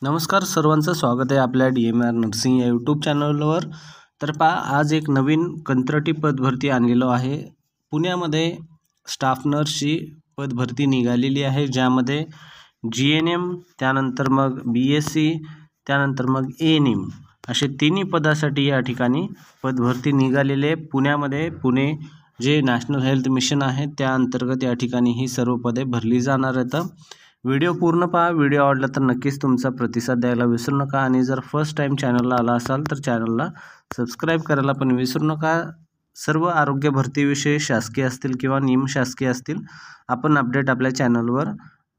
नमस्कार, सर्वांचं स्वागत आहे आपल्या DMR नर्सिंग या यूट्यूब चॅनलवर। तर आज एक नवीन कंत्राटी पदभरती आणलेलो आहे। पुण्यामध्ये स्टाफ नर्सची पदभरती निघालेली आहे, ज्यामध्ये GNM, त्यानंतर मग BSc, त्यानंतर मग ANM असे तिन्ही पदासाठी या ठिकाणी पदभरती निघालेली आहे। पुण्यामध्ये पुणे जे नॅशनल हेल्थ मिशन आहे त्या अंतर्गत या ठिकाणी ही सर्व पदे भरली जाणार आहेत। व्हिडिओ पूर्ण पहा। व्हिडिओ आवडला तर नक्कीच तुमचा प्रतिसाद द्यायला विसरू नका आणि जर फर्स्ट टाइम चॅनलला आला असाल तर चॅनलला सबस्क्राइब करायला पण विसरू नका। सर्व आरोग्य भरतीविषयी शासकीय असतील किंवा निमशासकीय असतील आपण अपडेट आपल्या चॅनलवर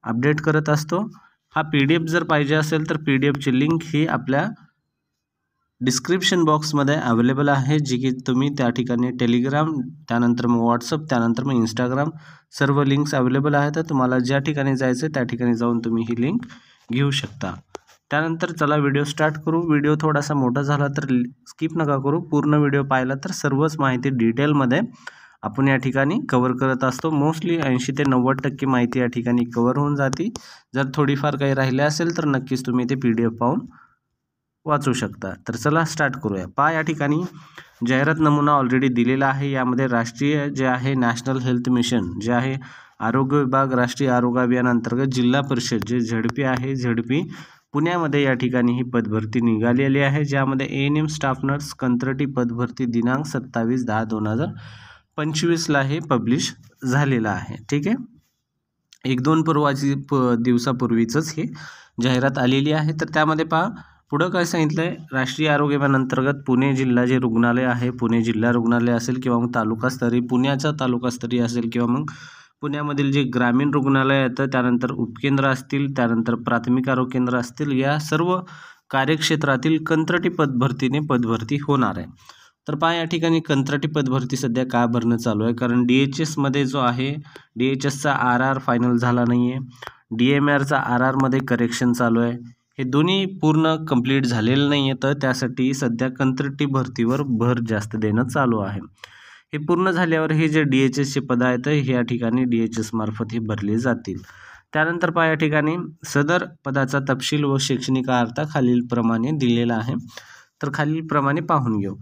अपडेट करत असतो। हा PDF जर पाहिजे असेल तर PDF ची लिंक ही आपल्या डिस्क्रिप्शन बॉक्समध्ये अवेलेबल आहे, जी की तुम्ही त्या ठिकाणी टेलिग्राम, त्यानंतर मग व्हॉट्सअप, त्यानंतर मग इंस्टाग्राम सर्व लिंक्स अवेलेबल आहेत। तुम्हाला ज्या ठिकाणी जायचं त्या ठिकाणी जाऊन तुम्ही ही लिंक घेऊ शकता। त्यानंतर चला व्हिडिओ स्टार्ट करू। व्हिडिओ थोडासा मोठा झाला तर स्किप नका करू, पूर्ण व्हिडिओ पाहिला तर सर्वच माहिती डिटेलमध्ये आपण या ठिकाणी कव्हर करत असतो। मोस्टली 80 ते 90% माहिती या ठिकाणी कव्हर होऊन जाते। जर थोडीफार काही राहिले असेल तर नक्कीच तुम्ही ते PDF पाहून वाचू शकता। तर चला स्टार्ट करूया। या ठिकाणी जाहिरात नमुना ऑलरेडी दिलेला आहे। यामध्ये राष्ट्रीय जे आहे नॅशनल हेल्थ मिशन जे आहे आरोग्य विभाग, राष्ट्रीय आरोग्य अभियान अंतर्गत जिल्हा परिषद जे ZP आहे, ZP पुण्यामध्ये या ठिकाणी ही पदभरती निघालेली आहे, ज्यामध्ये ANM स्टाफ नर्स कंत्राटी पदभरती दिनांक 27/10/2025 ला हे पब्लिश झालेला आहे। ठीक आहे, 1-2 दिवसापूर्वीच हे जाहिरात आलेली आहे। तर त्यामध्ये पुढं काय सांगितलंय, राष्ट्रीय आरोग्य अभियान अंतर्गत पुणे जिल्हा जे रुग्णालय आहे, पुणे जिल्हा रुग्णालय असेल किंवा मग तालुकास्तरीय पुण्याचा तालुकास्तरीय असेल किंवा मग पुण्यामधील जे ग्रामीण रुग्णालय येतं, त्यानंतर उपकेंद्र असतील, त्यानंतर प्राथमिक आरोग्य केंद्र असतील, या सर्व कार्यक्षेत्रातील कंत्राटी पदभरतीने पदभरती होणार आहे। तर या ठिकाणी कंत्राटी पदभरती सध्या का भरणं चालू आहे, कारण DHS मध्ये जो आहे DHSचा RR फायनल झाला नाही आहे, DMRचा RR मध्ये करेक्शन चालू आहे, हे दोन्ही पूर्ण कंप्लीट झालेलं नाही आहे। तर त्यासाठी सध्या कंत्राटी भरतीवर भर जास्त देणं चालू आहे। हे पूर्ण झाल्यावर हे जे DHSचे पद आहेत हे या ठिकाणी DHS मार्फत हे भरले जातील। त्यानंतर या ठिकाणी सदर पदाचा तपशील व शैक्षणिक अर्हता खालीलप्रमाणे दिलेला आहे। तर खालीलप्रमाणे पाहून घेऊ।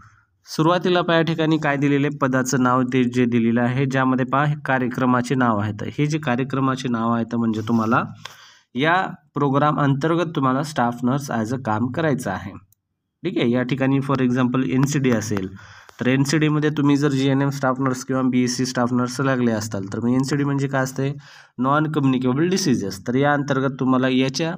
सुरुवातीला या ठिकाणी काय दिलेले, पदाचं नाव ते जे दिलेलं आहे, ज्यामध्ये कार्यक्रमाचे नाव आहेत। हे जे कार्यक्रमाचे नाव आहेत म्हणजे तुम्हाला या प्रोग्राम अंतर्गत तुम्हाला स्टाफ नर्स ॲज अ काम करायचं आहे। ठीक आहे, या ठिकाणी फॉर एक्झाम्पल NCD असेल तर NCD मध्ये तुम्ही जर GNM स्टाफ नर्स किंवा BSc स्टाफ नर्स लागले असताल तर मग NCD म्हणजे काय असते, नॉन कम्युनिकेबल डिसीजेस। तर या अंतर्गत तुम्हाला याच्या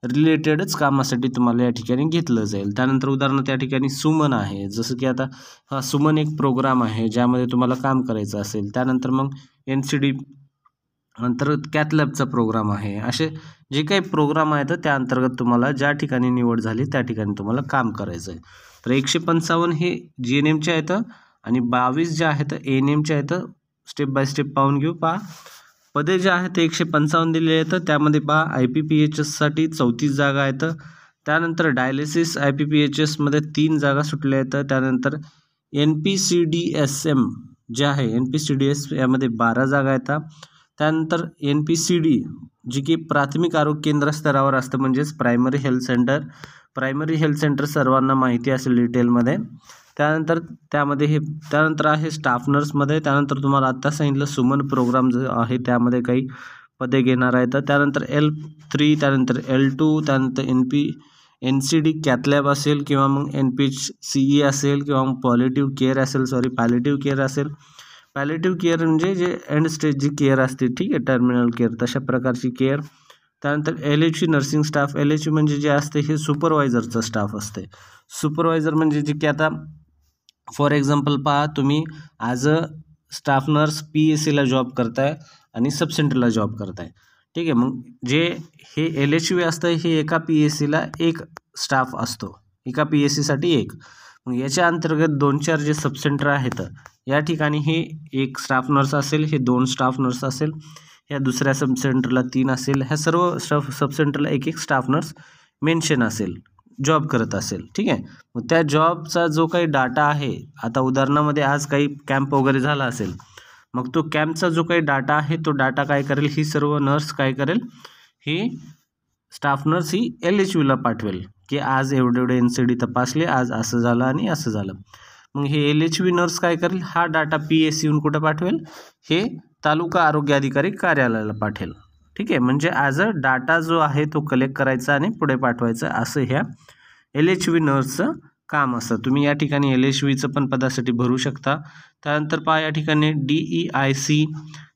रिलेटेडच कामासाठी तुम्हाला या ठिकाणी घेतलं जाईल। त्यानंतर उदाहरणार्थ या ठिकाणी सुमन आहे, जसं की आता हा सुमन एक प्रोग्राम आहे ज्यामध्ये तुम्हाला काम करायचं असेल। त्यानंतर मग NCD अंतर्गत कॅथलॅबचा प्रोग्राम आहे। असे जे काही प्रोग्राम आहेत त्या अंतर्गत तुम्हाला ज्या ठिकाणी निवड झाली त्या ठिकाणी तुम्हाला काम करायचं आहे। तर 155 हे GNMचे आहेत आणि 22 जे आहेत ANMचे आहेत। स्टेप बाय स्टेप पाहून घेऊ। पदे जे आहेत 155 दिलेले आहेत। त्यामध्ये IPPHS साठी 34 जागा आहेत। त्यानंतर डायलिसिस IPPHS मध्ये 3 जागा सुटल्या आहेत। त्यानंतर NPCDSM जे आहे NPCDS यामध्ये 12 जागा आहेत। त्यानंतर NPCD जी की प्राथमिक आरोग्य केंद्र स्तरावर असतं, म्हणजेच प्रायमरी हेल्थ सेंटर सर्वांना माहिती असेल डिटेलमध्ये। त्यानंतर त्यानंतर आहे स्टाफ नर्समध्ये। त्यानंतर तुम्हाला आत्ता सांगितलं सुमन प्रोग्राम जो आहे त्यामध्ये काही पदे घेणार आहेत। त्यानंतर L3, त्यानंतर L2, त्यानंतर NCD कॅथलॅब असेल किंवा मग NPCE असेल किंवा मग पॅलिएटिव्ह केअर असेल। पॅलिएटिव्ह केअर म्हणजे जे एंड स्टेज जी केअर असते, ठीक आहे, टर्मिनल केअर, तशा प्रकारची केअर। त्यानंतर LHV नर्सिंग स्टाफ, LHV म्हणजे जे असते हे सुपरवायझरचा स्टाफ असते। सुपरवायझर म्हणजे जे की आता फॉर एक्झाम्पल तुम्ही as a staff nurse PSC ला जॉब करताय आणि सब सेंटरला जॉब करताय। ठीक आहे, मग जे हे LHV असतं हे एका PSC ला एक स्टाफ असतो, एका PSC साठी एक। मग याच्या अंतर्गत 2-4 जे सब सेंटर आहेत या ठिकाणी हे एक स्टाफ नर्स असेल, हे 2 स्टाफ नर्स असेल, या दुसऱ्या सब सेंटरला 3 असेल, ह्या सर्व सब सेंटरला एक स्टाफ नर्स मेन्शन असेल, जॉब करत असेल। ठीक आहे, मग त्या जॉबचा जो काही डाटा आहे, आता उदाहरणामध्ये आज काही कॅम्प वगैरे झाला असेल, मग तो कॅम्पचा जो काही डाटा आहे तो डाटा काय करेल, ही सर्व नर्स काय करेल, ही स्टाफ नर्स ही LHVला पाठवेल की आज एवढे NCD तपासले, आज असं झालं आणि असं झालं. मग हे LHV नर्स काय करेल, हा डाटा PSCहून कुठं पाठवेल, हे तालुका आरोग्य अधिकारी कार्यालयाला पाठवेल. ठीक आहे, म्हणजे ॲज अ डाटा जो आहे तो कलेक्ट करायचा आणि पुढे पाठवायचा, असं ह्या LHV नर्सचं काम असतं. तुम्ही या ठिकाणी LHVचं पण पदासाठी भरू शकता. त्यानंतर पहा या ठिकाणी DEIC,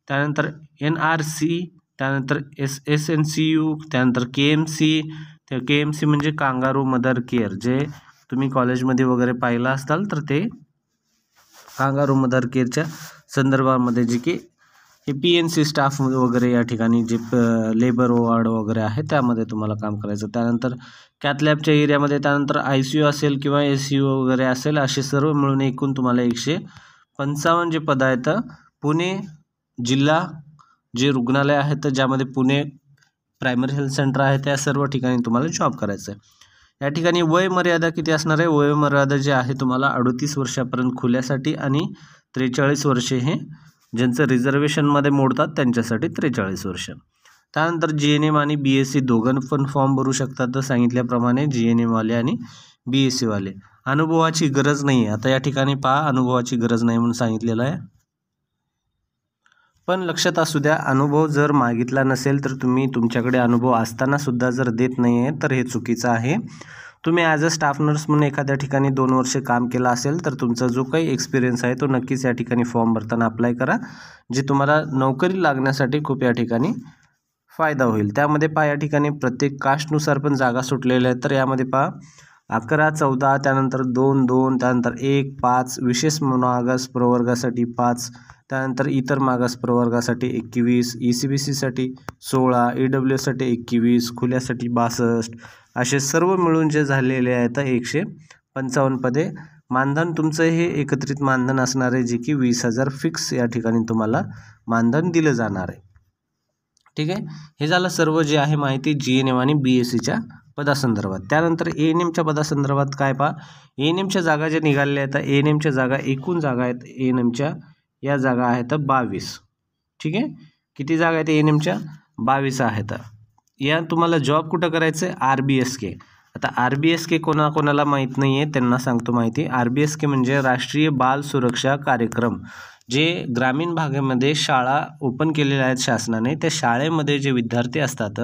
त्यानंतर NRC, त्यानंतर SNCU, त्यानंतर KMC. त्या KMC म्हणजे कांगारू मदर केअर, जे तुम्ही कॉलेजमध्ये वगैरे पाहिलं असाल तर ते कांगारू मदर केअरच्या संदर्भामध्ये जे की हे PNC स्टाफ वगैरे या ठिकाणी जे लेबर वॉर्ड वगैरे आहे त्यामध्ये तुम्हाला काम करायचं. त्यानंतर कॅथलॅबच्या एरियामध्ये, त्यानंतर ICU असेल किंवा SCU वगैरे असेल, असे सर्व मिळून एकूण तुम्हाला 155 जे पद आहेत पुणे जिल्हा जे रुग्णालय आहेत ज्यामध्ये पुणे प्रायमरी हेल्थ सेंटर आहे त्या सर्व ठिकाणी तुम्हाला जॉब करायचं आहे. या ठिकाणी वय मर्यादा किती असणार आहे, वय मर्यादा जे आहे तुम्हाला 38 वर्षापर्यंत खुल्यासाठी आणि 43 वर्षे हे ज्यांचं रिझर्वेशनमध्ये मोडतात त्यांच्यासाठी 43 वर्ष. त्यानंतर GNM आणि BSc दोघं पण फॉर्म भरू शकतात. तर सांगितल्याप्रमाणे GNM वाले आणि BSc वाले. अनुभवाची गरज नाही आहे, आता या ठिकाणी पहा अनुभवाची गरज नाही म्हणून सांगितलेलं आहे. पण लक्षात असू द्या, अनुभव जर मागितला नसेल तर तुम्ही तुमच्याकडे अनुभव असताना सुद्धा जर देत नाही आहे तर हे चुकीचं आहे. तुम्ही ॲज अ स्टाफ नर्स म्हणून एखाद्या ठिकाणी 2 वर्ष काम केलं असेल तर तुमचा जो काही एक्सपिरियन्स आहे तो नक्कीच या ठिकाणी फॉर्म भरताना अप्लाय करा, जे तुम्हाला नोकरी लागण्यासाठी खूप या ठिकाणी फायदा होईल. त्यामध्ये पहा या ठिकाणी प्रत्येक कास्टनुसार पण जागा सुटलेल्या आहेत. तर यामध्ये पहा 11, 14, त्यानंतर 2, 2, त्यानंतर 1, 5, विशेष मागास प्रवर्गासाठी 5, त्यानंतर इतर मागास प्रवर्गासाठी 21, ECBCसाठी 16, EWSसाठी 21, खुल्यासाठी 62, असे सर्व मिळून जे झालेले आहेत 155 पदे. मानधन तुमचं हे एकत्रित मानधन असणार आहे, जे की 20,000 फिक्स या ठिकाणी तुम्हाला मानधन दिलं जाणार आहे. ठीक आहे, हे झालं सर्व जे आहे माहिती GNM आणि BScच्या पदासंदर्भात. त्यानंतर ANMच्या पदासंदर्भात काय पहा, ANMच्या जागा ज्या निघालेल्या आहेत, ANMच्या जागा एकूण जागा आहेत ANMच्या या जागा आहेत 22. ठीक आहे, किती जागा आहेत ANMच्या, 22 आहेत. या तुम्हाला जॉब कुठं करायचं आहे, RBSK. आता RBSK कोणाकोणाला माहीत नाही आहे त्यांना सांगतो माहिती. RBSK म्हणजे राष्ट्रीय बाल सुरक्षा कार्यक्रम, जे ग्रामीण भागामध्ये शाळा ओपन केलेल्या आहेत शासनाने. त्या शाळेमध्ये जे विद्यार्थी असतात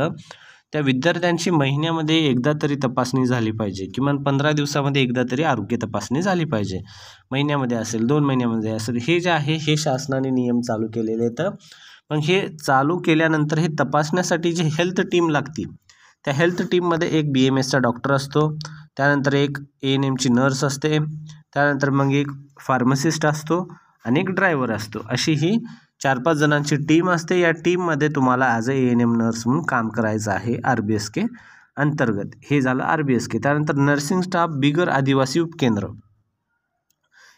त्या विद्यार्थ्यांची महिन्यामध्ये एकदा तरी तपासणी झाली पाहिजे, किमान 15 दिवसामध्ये एकदा तरी आरोग्य तपासणी झाली पाहिजे. महिन्यामध्ये असेल, 2 महिन्यामध्ये असेल, हे जे आहे हे शासनाने नियम चालू केलेले आहेत. पण हे चालू केल्यानंतर हे तपासण्यासाठी जी हेल्थ टीम लागते, त्या हेल्थ टीममध्ये एक BMSचा डॉक्टर असतो, त्यानंतर एक ANMची नर्स असते, त्यानंतर मग एक फार्मासिस्ट असतो आणि एक ड्रायव्हर असतो. अशी ही 4-5 जणांची टीम असते. या टीममध्ये तुम्हाला ॲज अ ANM नर्स म्हणून काम करायचं आहे RBSK अंतर्गत. हे झालं RBSK. त्यानंतर नर्सिंग स्टाफ बिगर आदिवासी उपकेंद्र,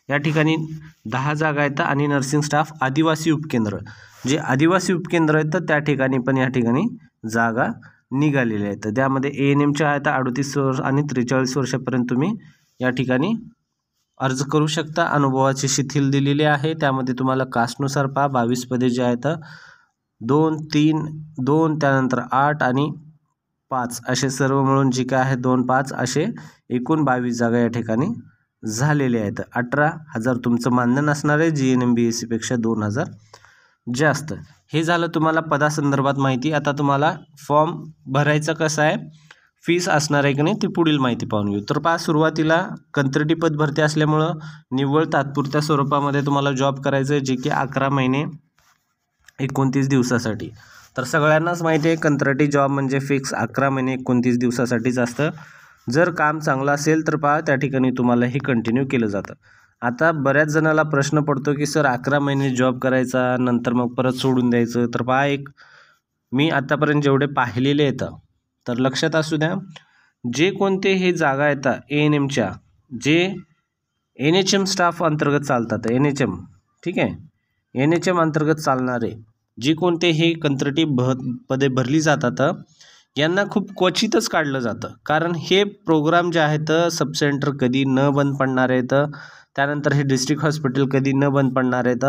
या ठिकाणी 10 जागा आहेत आणि नर्सिंग स्टाफ आदिवासी उपकेंद्र, जे आदिवासी उपकेंद्र आहेत तर त्या ठिकाणी पण या ठिकाणी जागा निघालेल्या आहेत. त्यामध्ये ANMच्या आहेत 38 वर्ष आणि 43 वर्षापर्यंत तुम्ही या ठिकाणी अर्ज करू शकता. अनुभवाची शिथिल दिलेली आहे. त्यामध्ये तुम्हाला कास्टनुसार पहा 22 पदे जे आहेत 2, 3, 2, त्यानंतर 8 आणि 5 असे सर्व मिळून जे काय आहे 2, 5 असे एकूण 22 जागा या ठिकाणी झालेले आहेत. 18,000 तुमचं मानधन असणार आहे, GNM BSc पेक्षा 2,000 जास्त. हे झालं तुम्हाला पदासंदर्भात माहिती. आता तुम्हाला फॉर्म भरायचं कसं आहे, फीस असणार आहे की नाही, ती पुढील माहिती पाहून घेऊ. तर पहा, सुरुवातीला कंत्राटी पद भरती असल्यामुळं निव्वळ तात्पुरत्या स्वरूपामध्ये तुम्हाला जॉब करायचं आहे, जे की 11 महिने 29 दिवसासाठी. तर सगळ्यांनाच माहिती आहे कंत्राटी जॉब म्हणजे फिक्स 11 महिने 29 दिवसासाठीच असतं. जर काम चांगलं असेल तर पहा त्या ठिकाणी तुम्हाला हे कंटिन्यू केलं जातं. आता बऱ्याच जणाला प्रश्न पडतो की सर 11 महिने जॉब करायचा नंतर मग परत सोडून द्यायचं. तर पहा, एक मी आतापर्यंत जेवढे पाहिलेले आहेत तर लक्षात असू द्या, जे कोणते हे जागा येतात ANMच्या, जे NHM स्टाफ अंतर्गत चालतात, NHM, ठीक आहे, NHM अंतर्गत चालणारे जे कोणते हे कंत्राटी पदे भरली जातात यांना खूप क्वचितच काढलं जातं. कारण हे प्रोग्राम जे आहेत सब सेंटर कधी न बंद पडणार आहेत, त्यानंतर हे डिस्ट्रिक्ट हॉस्पिटल कधी न बंद पडणार आहेत,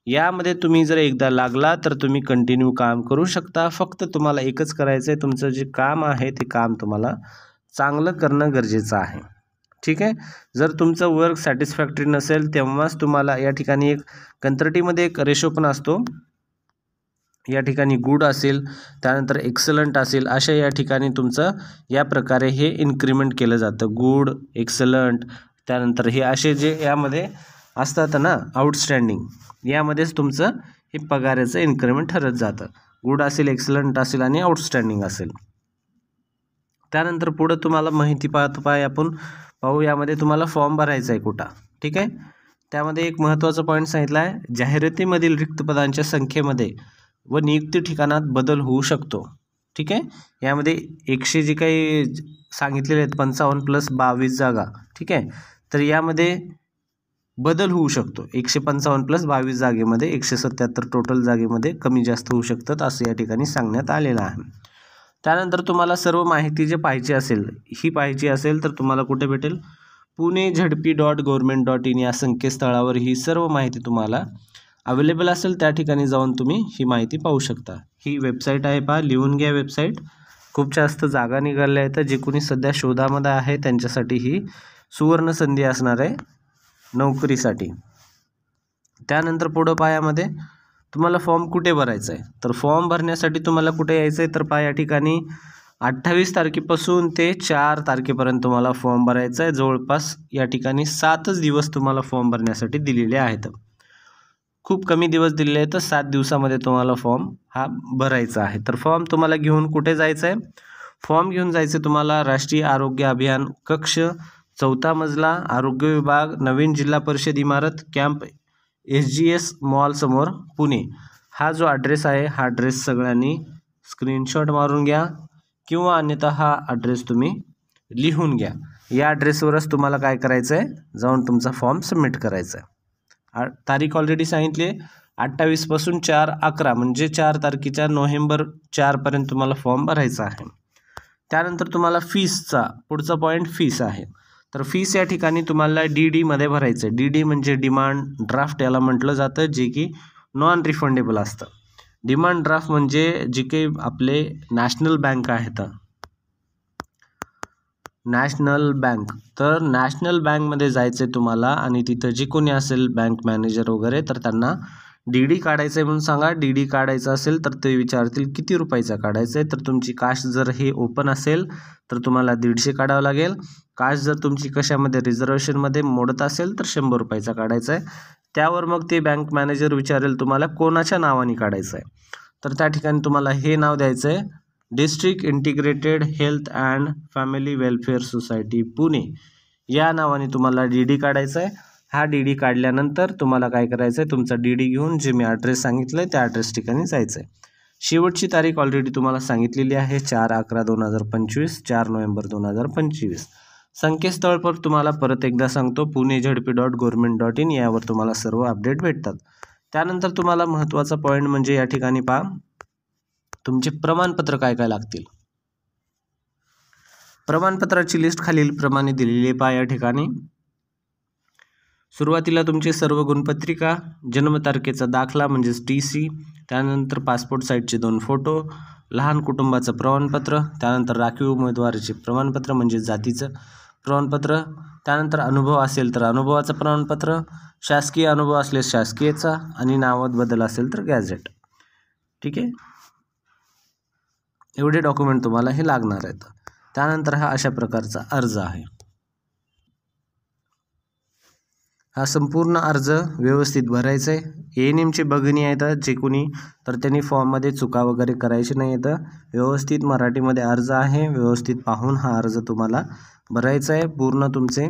यामध्ये तुम्ही जर एकदा लागला तर तुम्ही कंटिन्यू काम करू शकता. फक्त तुम्हाला एकच करायचं आहे, तुमचं जे काम आहे ते काम तुम्हाला चांगलं करणं गरजेचं आहे. ठीक आहे. जर तुमचं वर्क सॅटिस्फॅक्टरी नसेल तेव्हाच तुम्हाला या ठिकाणी एक कंत्राटीमध्ये एक रेशो पण असतो. या ठिकाणी गुड असेल, त्यानंतर एक्सलंट असेल, अशा या ठिकाणी तुमचं या प्रकारे हे इन्क्रीमेंट केलं जातं. गुड, एक्सलंट, त्यानंतर हे असे जे यामध्ये असतात ना आउटस्टँडिंग, यामध्येच तुमचं हे पगाराचं इन्क्रीमेंट ठरत जातं. गुड असेल, एक्सलंट असेल आणि आउटस्टँडिंग असेल. त्यानंतर पुढं तुम्हाला माहिती आपण पाहू. यामध्ये तुम्हाला फॉर्म भरायचा आहे कुठं. ठीक आहे. त्यामध्ये एक महत्त्वाचा पॉईंट सांगितला आहे, जाहिरातीमधील रिक्त पदांच्या संख्येमध्ये व नियुक्ती ठिकाणात बदल होऊ शकतो. ठीक आहे. यामध्ये 100 जे काही सांगितलेले आहेत 55 + 22 जागा. ठीक आहे. तर यामध्ये बदल होऊ शकतो. 155 + 22 जागेमध्ये 177 टोटल जागेमध्ये कमी जास्त होऊ शकतात असं या ठिकाणी सांगण्यात आलेलं आहे. त्यानंतर तुम्हाला सर्व माहिती जे पाहिजे असेल तर तुम्हाला कुठे भेटेल, pune.jhp.government.in या संकेतस्थळावर ही सर्व माहिती तुम्हाला अवेलेबल असेल. त्या ठिकाणी जाऊन तुम्ही ही माहिती पाहू शकता. ही वेबसाईट आहे, पहा, लिहून घ्या वेबसाईट. खूप जास्त जागा निघाल्या आहेत. जे कोणी सध्या शोधामध्ये आहे त्यांच्यासाठी ही सुवर्ण संधी असणार आहे नोकरीसाठी. त्यानंतर पुढं पायामध्ये तुम्हाला फॉर्म कुठे भरायचा आहे, तर फॉर्म भरण्यासाठी तुम्हाला कुठे यायचं आहे, तर पहा या ठिकाणी 28 तारखेपासून ते 4 तारखेपर्यंत तुम्हाला फॉर्म भरायचा आहे. जवळपास या ठिकाणी 7च दिवस तुम्हाला फॉर्म भरण्यासाठी दिलेले आहेत. खूप कमी दिवस दिलेले आहेत, तर 7 दिवसामध्ये तुम्हाला फॉर्म हा भरायचा आहे. तर फॉर्म तुम्हाला घेऊन कुठे जायचं आहे, फॉर्म घेऊन जायचं तुम्हाला राष्ट्रीय आरोग्य अभियान कक्ष 4था मजला, आरोग्य विभाग, नवीन जिल्हा परिषद इमारत, कॅम्प SGS मॉल समोर, पुणे. हा जो ॲड्रेस आहे हा ॲड्रेस सगळ्यांनी स्क्रीनशॉट मारून घ्या किंवा अन्यथा हा ॲड्रेस तुम्ही लिहून घ्या. या ॲड्रेसवरच तुम्हाला काय करायचं आहे, जाऊन तुमचा फॉर्म सबमिट करायचा आहे. तारीख ऑलरेडी सांगितली, 28 पासून 4/11 म्हणजे 4 तारखेच्या नोव्हेंबर 4पर्यंत तुम्हाला फॉर्म भरायचा आहे. त्यानंतर तुम्हाला फीसचा पुढचा पॉईंट फीस आहे. तर फीस या ठिकाणी तुम्हाला DD भरायचं आहे. DD म्हणजे डिमांड ड्राफ्ट याला म्हटलं जातं, जे की नॉन रिफंडेबल असतं. डिमांड ड्राफ्ट म्हणजे जे काही आपले नॅशनल बँक आहेत, नॅशनल बँक, तर नॅशनल बँकमध्ये जायचं आहे तुम्हाला आणि तिथं जे कोणी असेल बँक मॅनेजर वगैरे तर त्यांना DD काढायचं आहे म्हणून सांगा. DD काढायचं असेल तर ते विचारतील किती रुपयाचा काढायचं आहे. तर तुमची कास्ट जर हे ओपन असेल तर तुम्हाला 150 काढावं लागेल. कास्ट जर तुमची कशामध्ये रिझर्वेशनमध्ये मोडत असेल तर 100 रुपयाचा काढायचा आहे. त्यावर मग ते बँक मॅनेजर विचारेल तुम्हाला कोणाच्या नावाने काढायचं आहे. तर त्या ठिकाणी तुम्हाला हे नाव द्यायचं आहे, district integrated health and family welfare society Pune. या नावाने तुम्हाला DD काढायचं आहे. हा DD काढल्यानंतर तुम्हाला काय करायचं आहे, तुमचा DD घेऊन जे मी ॲड्रेस सांगितलं आहे त्या ॲड्रेस ठिकाणी जायचं आहे. शेवटची तारीख ऑलरेडी तुम्हाला सांगितलेली आहे, 4/11/2025, 4 नोव्हेंबर 2025. संकेतस्थळ पर तुम्हाला परत एकदा सांगतो, pune.jhp.government.in यावर तुम्हाला सर्व अपडेट भेटतात. त्यानंतर तुम्हाला महत्त्वाचा पॉईंट म्हणजे या ठिकाणी पहा, तुमचे प्रमाणपत्र काय काय लागतील. प्रमाणपत्राची लिस्ट खालीलप्रमाणे दिलेली आहे. पहा या ठिकाणी सुरुवातीला तुमची सर्व गुणपत्रिका, जन्मतारखेचा दाखला म्हणजेच TC, त्यानंतर पासपोर्ट साईजचे 2 फोटो, लहान कुटुंबाचं प्रमाणपत्र, त्यानंतर राखीव उमेदवारीचे प्रमाणपत्र म्हणजे जातीचं प्रमाणपत्र, त्यानंतर अनुभव असेल तर अनुभवाचं प्रमाणपत्र, शासकीय अनुभव असल्यास शासकीयचा आणि नावात बदल असेल तर गॅझेट. ठीक आहे. एवढे डॉक्युमेंट तुम्हाला हे लागणार आहेत. त्यानंतर हा अशा प्रकारचा अर्ज आहे. हा संपूर्ण अर्ज व्यवस्थित भरायचा आहे. ANMचे बघणी आहेत जे कोणी तर त्यांनी फॉर्ममध्ये चुका वगैरे करायचे नाही आहेत. व्यवस्थित मराठीमध्ये अर्ज आहे, व्यवस्थित पाहून हा अर्ज तुम्हाला भरायचा आहे. पूर्ण तुमचे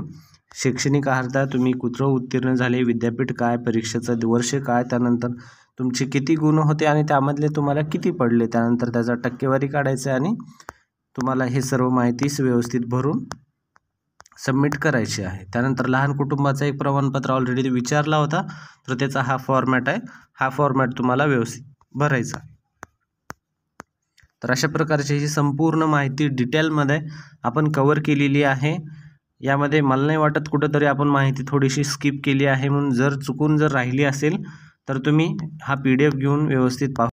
शैक्षणिक अर्हता, तुम्ही कुठं उत्तीर्ण झाले, विद्यापीठ काय, परीक्षेचं वर्ष काय, त्यानंतर तुमचे किती गुण होते आणि त्यामधले तुम्हाला किती पडले, त्यानंतर त्याचा टक्केवारी काढायचं आहे आणि तुम्हाला हे सर्व माहिती व्यवस्थित भरून सबमिट करायची आहे. त्यानंतर लहान कुटुंबाचं एक प्रमाणपत्र ऑलरेडी विचारला होता, तर त्याचा हा फॉर्मॅट आहे. हा फॉर्मॅट तुम्हाला व्यवस्थित भरायचा आहे. तर अशा प्रकारची ही संपूर्ण माहिती डिटेलमध्ये आपण कव्हर केलेली आहे. यामध्ये मला नाही वाटत कुठंतरी आपण माहिती थोडीशी स्किप केली आहे म्हणून. जर चुकून राहिली असेल तर तुम्ही हा PDF घेऊन व्यवस्थित पाहू.